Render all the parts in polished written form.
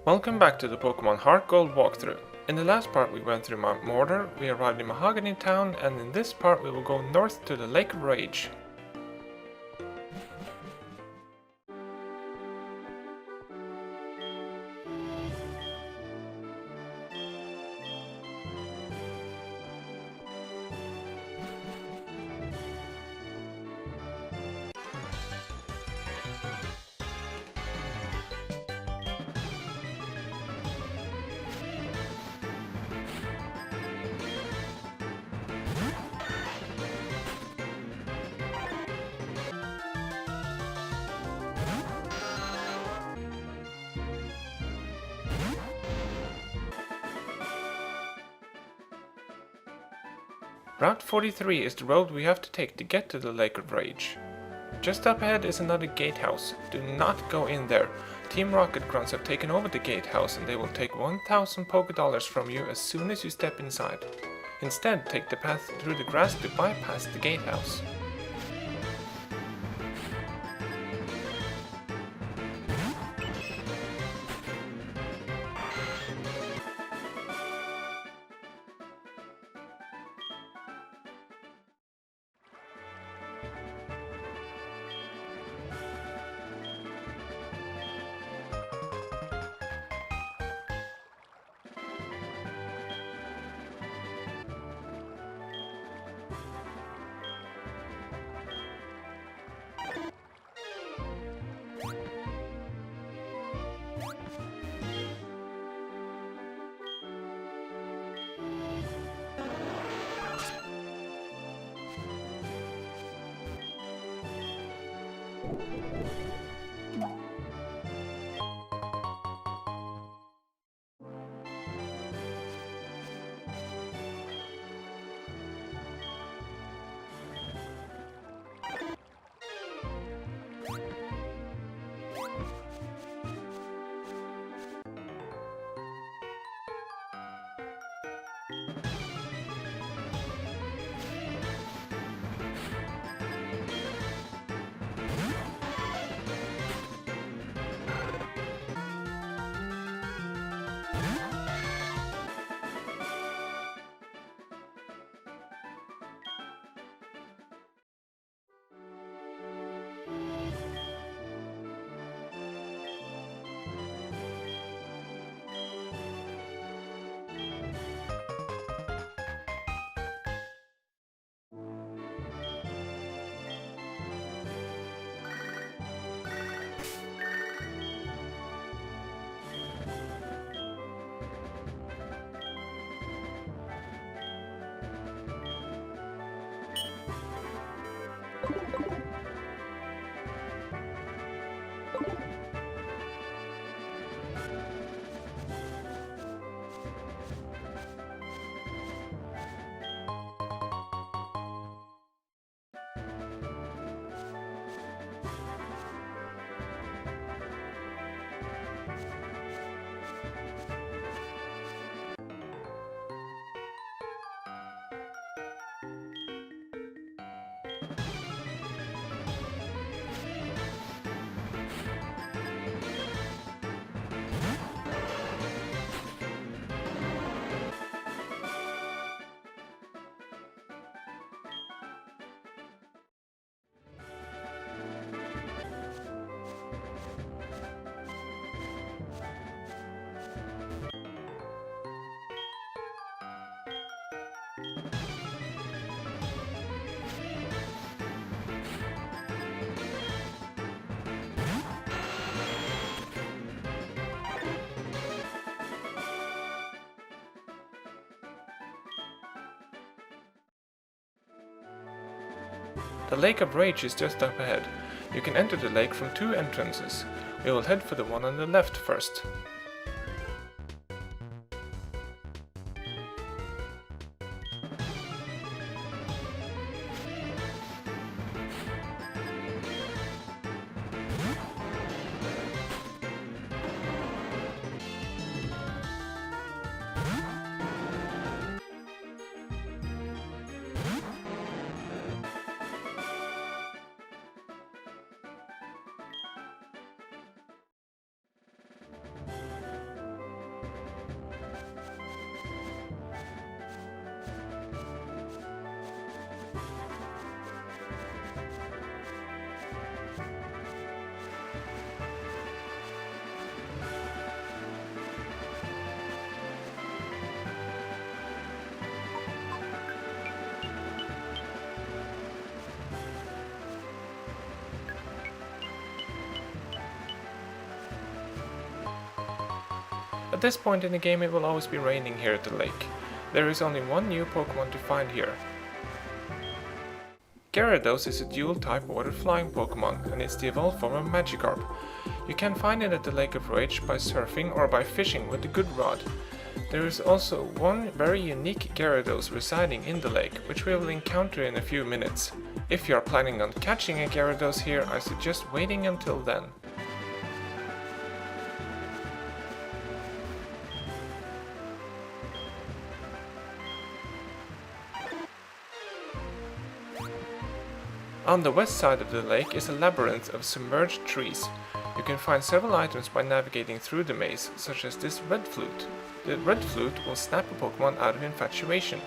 Welcome back to the Pokémon HeartGold walkthrough. In the last part we went through Mount Mortar, we arrived in Mahogany Town, and in this part we will go north to the Lake of Rage. Route 43 is the road we have to take to get to the Lake of Rage. Just up ahead is another gatehouse. Do not go in there. Team Rocket Grunts have taken over the gatehouse and they will take 1000 Pokédollars from you as soon as you step inside. Instead, take the path through the grass to bypass the gatehouse. The Lake of Rage is just up ahead. You can enter the lake from two entrances. We will head for the one on the left first. this point in the game it will always be raining here at the lake. There is only one new Pokemon to find here. Gyarados is a dual-type water-flying Pokemon, and it's the evolved form of Magikarp. You can find it at the Lake of Rage by surfing or by fishing with the Good Rod. There is also one very unique Gyarados residing in the lake, which we will encounter in a few minutes. If you are planning on catching a Gyarados here, I suggest waiting until then. On the west side of the lake is a labyrinth of submerged trees. You can find several items by navigating through the maze, such as this red flute. The red flute will snap a Pokemon out of infatuation.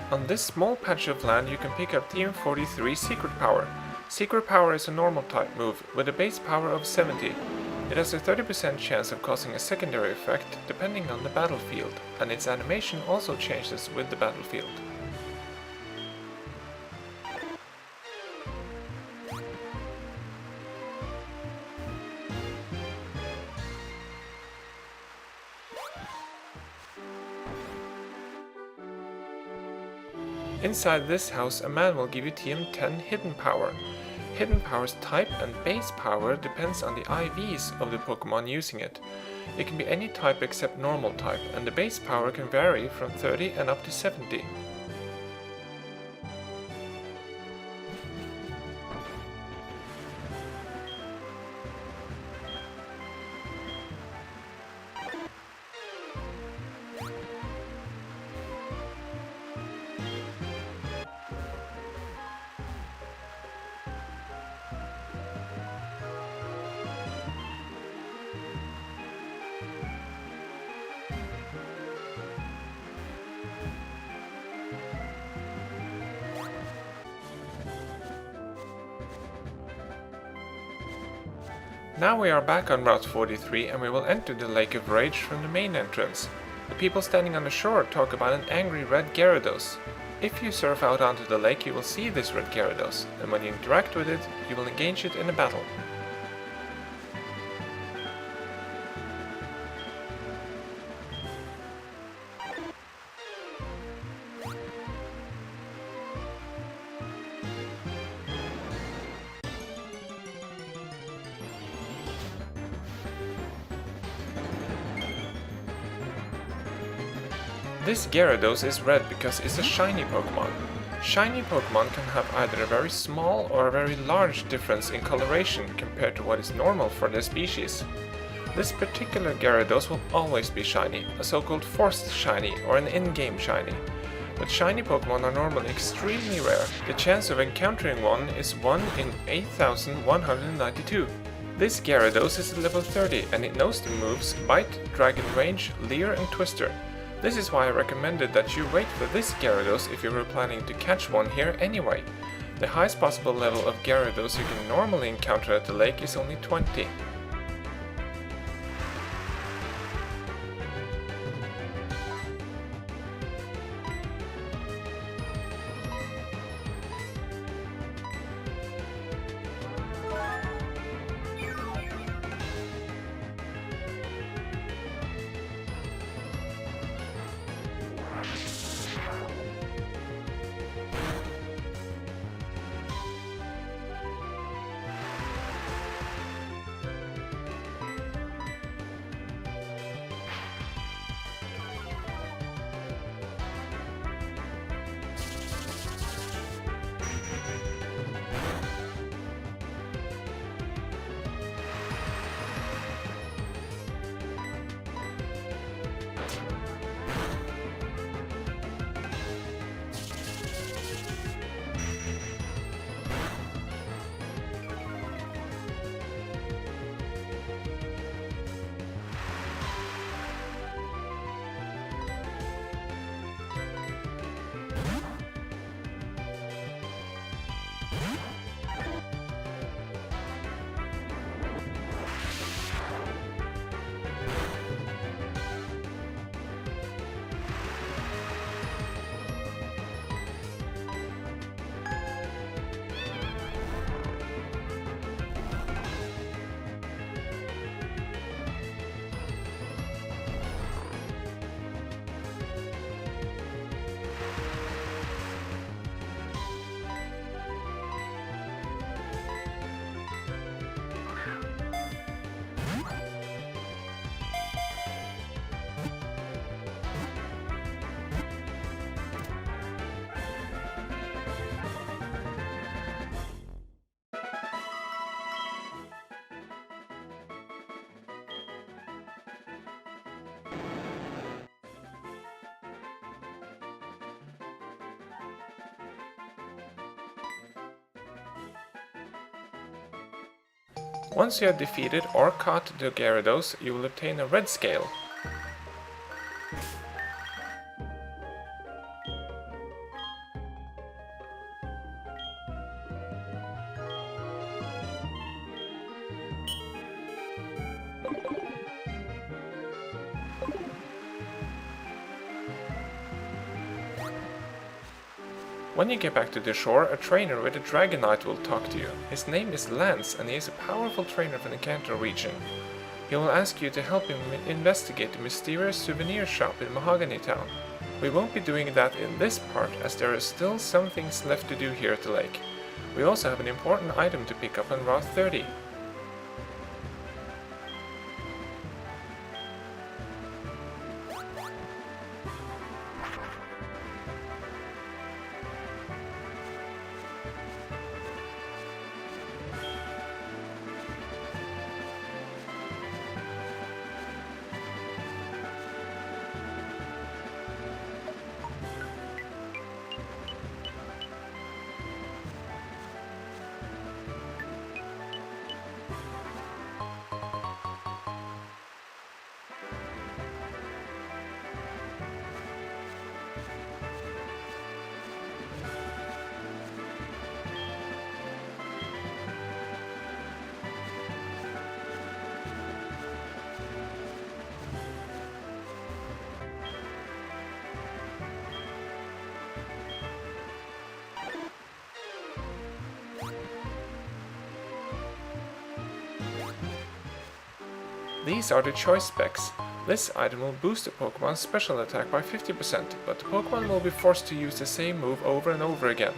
On this small patch of land you can pick up Team 43 Secret Power. Secret Power is a normal type move with a base power of 70. It has a 30% chance of causing a secondary effect depending on the battlefield, and its animation also changes with the battlefield. Inside this house, a man will give you Team 10 Hidden Power. Hidden Power's type and base power depends on the IVs of the Pokemon using it. It can be any type except normal type, and the base power can vary from 30 and up to 70. Now we are back on Route 43 and we will enter the Lake of Rage from the main entrance. The people standing on the shore talk about an angry red Gyarados. If you surf out onto the lake you will see this red Gyarados, and when you interact with it, you will engage it in a battle. This Gyarados is red because it's a shiny Pokemon. Shiny Pokemon can have either a very small or a very large difference in coloration compared to what is normal for their species. This particular Gyarados will always be shiny, a so-called forced shiny or an in-game shiny. But shiny Pokemon are normally extremely rare. The chance of encountering one is 1 in 8,192. This Gyarados is level 30 and it knows the moves Bite, Dragon Rage, Leer and Twister. This is why I recommended that you wait for this Gyarados if you were planning to catch one here anyway. The highest possible level of Gyarados you can normally encounter at the lake is only 20. Once you have defeated or caught the Gyarados, you will obtain a red scale. When you get back to the shore, a trainer with a Dragonite will talk to you. His name is Lance and he is a powerful trainer from the Kanto region. He will ask you to help him investigate the mysterious souvenir shop in Mahogany Town. We won't be doing that in this part as there are still some things left to do here at the lake. We also have an important item to pick up on Route 30. These are the choice specs. This item will boost the Pokemon's special attack by 50%, but the Pokemon will be forced to use the same move over and over again.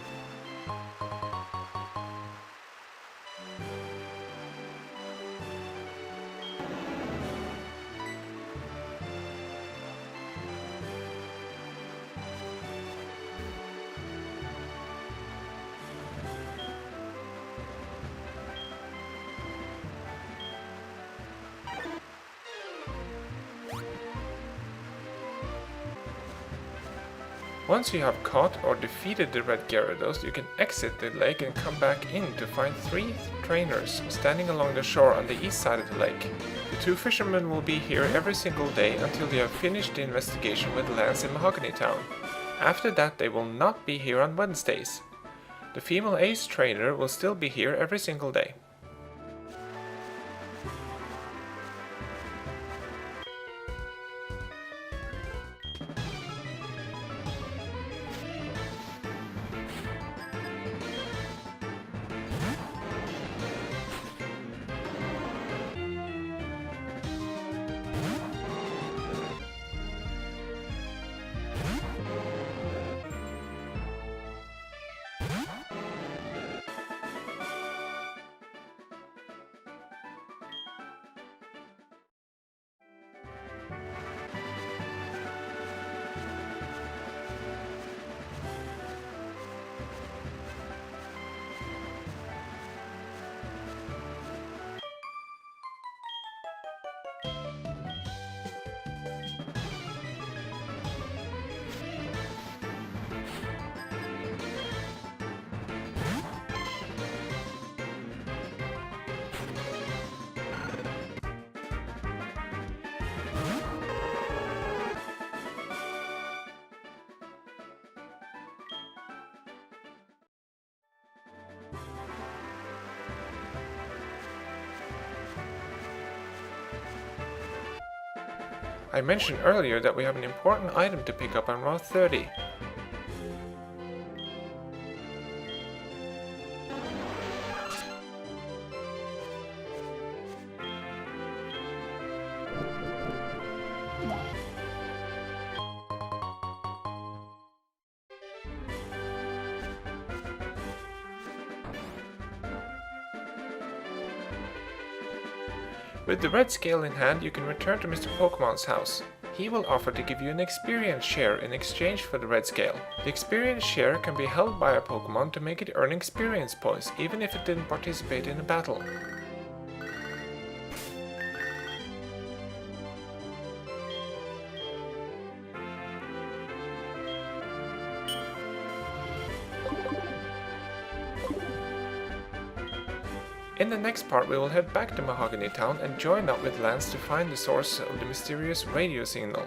Once you have caught or defeated the red Gyarados, you can exit the lake and come back in to find 3 trainers standing along the shore on the east side of the lake. The 2 fishermen will be here every single day until you have finished the investigation with Lance in Mahogany Town. After that they will not be here on Wednesdays. The female ace trainer will still be here every single day. I mentioned earlier that we have an important item to pick up on Route 30. With the red scale in hand, you can return to Mr. Pokemon's house. He will offer to give you an experience share in exchange for the red scale. The experience share can be held by a Pokemon to make it earn experience points, even if it didn't participate in a battle. In the next part we will head back to Mahogany Town and join up with Lance to find the source of the mysterious radio signal.